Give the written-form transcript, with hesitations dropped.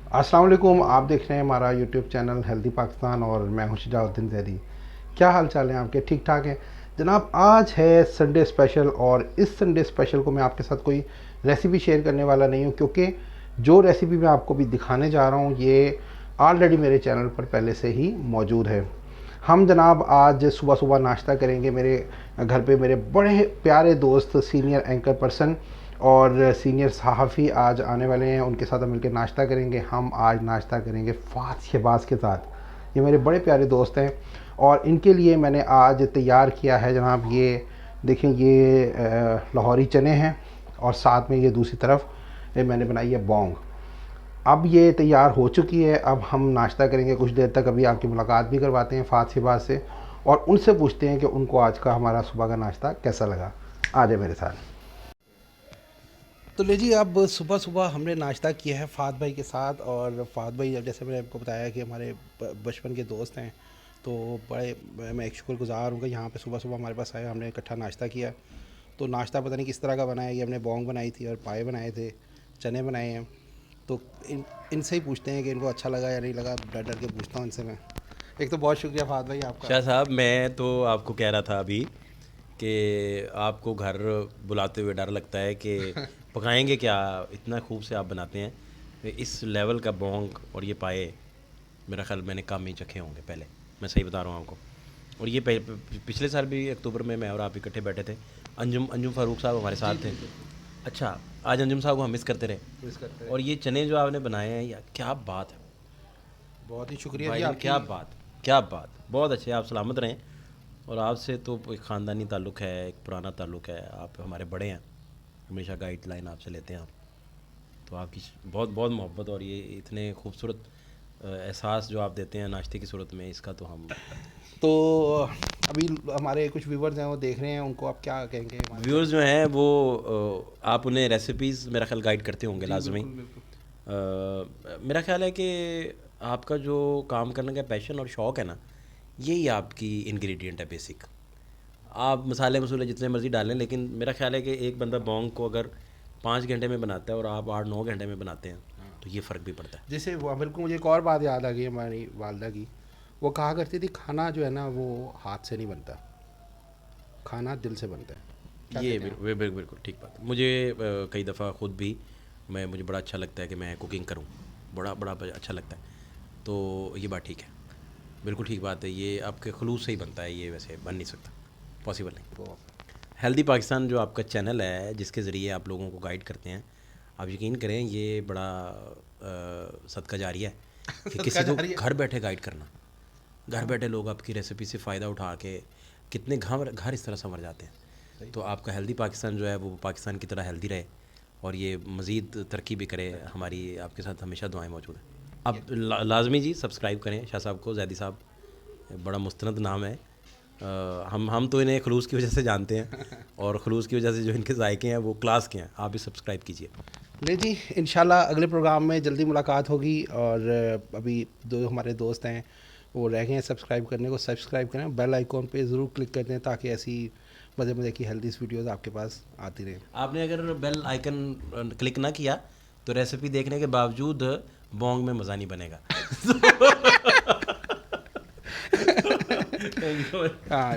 अस्सलाम वालेकुम। आप देख रहे हैं हमारा यूट्यूब चैनल हेल्दी पाकिस्तान और मैं हूं शुजाउद्दीन ज़ैदी। क्या हाल चाल है आपके? ठीक ठाक हैं जनाब। आज है संडे स्पेशल और इस संडे स्पेशल को मैं आपके साथ कोई रेसिपी शेयर करने वाला नहीं हूं, क्योंकि जो रेसिपी मैं आपको भी दिखाने जा रहा हूं ये ऑलरेडी मेरे चैनल पर पहले से ही मौजूद है। हम जनाब आज सुबह सुबह नाश्ता करेंगे। मेरे घर पे मेरे बड़े प्यारे दोस्त सीनियर एंकर पर्सन और सीनियर सहाफ़ी आज आने वाले हैं, उनके साथ हम मिलकर नाश्ता करेंगे। हम आज नाश्ता करेंगे फ़ात शहबाज के साथ। ये मेरे बड़े प्यारे दोस्त हैं और इनके लिए मैंने आज तैयार किया है जनाब, ये देखें, ये लाहौरी चने हैं और साथ में ये दूसरी तरफ ये मैंने बनाई है बोंग। अब ये तैयार हो चुकी है। अब हम नाश्ता करेंगे कुछ देर तक। अभी आपकी मुलाकात भी करवाते हैं फ़ात शहबाज से और उनसे पूछते हैं कि उनको आज का हमारा सुबह का नाश्ता कैसा लगा। आ जाए मेरे साथ। तो ले जी, अब सुबह सुबह हमने नाश्ता किया है फ़ात भाई के साथ। और फ़ात भाई, जैसे मैंने आपको बताया कि हमारे बचपन के दोस्त हैं, तो बड़े मैं एक शुक्रगुज़ार हूँ कि यहाँ पे सुबह सुबह हमारे पास आए, हमने इकट्ठा नाश्ता किया। तो नाश्ता पता नहीं किस तरह का बना है। ये हमने बोंग बनाई थी और पाए बनाए थे, चने बनाए हैं। तो इनसे ही पूछते हैं कि इनको अच्छा लगा या नहीं लगा। डर डर के पूछता हूँ इनसे मैं। एक तो बहुत शुक्रिया फ़ात भाई आपका। शाह साहब, मैं तो आपको कह रहा था अभी कि आपको घर बुलाते हुए डर लगता है कि पकाएंगे क्या, इतना खूब से आप बनाते हैं। इस लेवल का बोंग और ये पाए मेरा ख्याल मैंने कम ही चखे होंगे पहले, मैं सही बता रहा हूँ आपको। और ये पिछले साल भी अक्टूबर में मैं और आप इकट्ठे बैठे थे। अंजुम फ़ारूक साहब हमारे साथ थे। अच्छा, आज अंजुम साहब को हम मिस करते रहे। और ये चने जो आपने बनाए हैं, या क्या बात है, बहुत ही शुक्रिया जी भाई आपकी। क्या बात, क्या बात, बहुत अच्छे। आप सलामत रहें। और आपसे तो एक ख़ानदानी ताल्लुक़ है, एक पुराना ताल्लुक़ है। आप हमारे बड़े हैं, हमेशा गाइडलाइन आपसे लेते हैं आप। तो आपकी बहुत बहुत मोहब्बत और ये इतने खूबसूरत एहसास जो आप देते हैं नाश्ते की सूरत में, इसका तो हम तो अभी हमारे कुछ व्यूवर्स हैं, वो देख रहे हैं, उनको आप क्या कहेंगे? व्यूअर्स जो हैं वो आप उन्हें रेसिपीज़ मेरा ख्याल गाइड करते होंगे जी लाजमी। बिल्कुल बिल्कुल। मेरा ख्याल है कि आपका जो काम करने का पैशन और शौक़ है ना, यही आपकी इंग्रेडिएंट है बेसिक। आप मसाले मसूले जितने मर्ज़ी डालें, लेकिन मेरा ख्याल है कि एक बंदा बोंग को अगर 5 घंटे में बनाता है और आप 8-9 घंटे में बनाते हैं, तो ये फ़र्क भी पड़ता है। जैसे वो बिल्कुल, मुझे एक और बात याद आ गई हमारी वालदा की। वो कहा करती थी खाना जो है ना वो हाथ से नहीं बनता, खाना दिल से बनता है। क्या ये कहते हैं आप? बिल्कुल ठीक बात है। मुझे कई दफ़ा ख़ुद भी मुझे बड़ा अच्छा लगता है कि मैं कुकिंग करूं, बड़ा बड़ा अच्छा लगता है। तो ये बात ठीक है, बिल्कुल ठीक बात है। ये आपके खलूस से ही बनता है, ये वैसे बन नहीं सकता, पॉसिबल नहीं। वो हेल्दी पाकिस्तान जो आपका चैनल है, जिसके ज़रिए आप लोगों को गाइड करते हैं, आप यकीन करें ये बड़ा सदका जारिया है कि सदका किसी को जारी है। घर बैठे गाइड करना। घर बैठे लोग आपकी रेसिपी से फ़ायदा उठा के कितने घर इस तरह संवर जाते हैं। तो आपका हेल्दी पाकिस्तान जो है वो पाकिस्तान की तरह हेल्दी रहे और ये मज़ीद तरक्की भी करे। हमारी आपके साथ हमेशा दुआएं मौजूद हैं। आप लाजमी जी सब्सक्राइब करें शाह साहब को, ज़ैदी साहब, बड़ा मुस्तनद नाम है। हम तो इन्हें खलूस की वजह से जानते हैं और खलूस की वजह से जो इनके जायके हैं वो क्लास के हैं। आप भी सब्सक्राइब कीजिए। ले जी, इंशाल्लाह अगले प्रोग्राम में जल्दी मुलाकात होगी। और अभी दो हमारे दोस्त हैं वो रह गए हैं सब्सक्राइब करने को। सब्सक्राइब करें, बेल आइकॉन पे ज़रूर क्लिक कर दें ताकि ऐसी मज़े मज़े की हेल्दी वीडियोज़ आपके पास आती रहें। आपने अगर बेल आइकन क्लिक ना किया तो रेसिपी देखने के बावजूद बोंग में मज़ा नहीं बनेगा। Thank you. हाँ।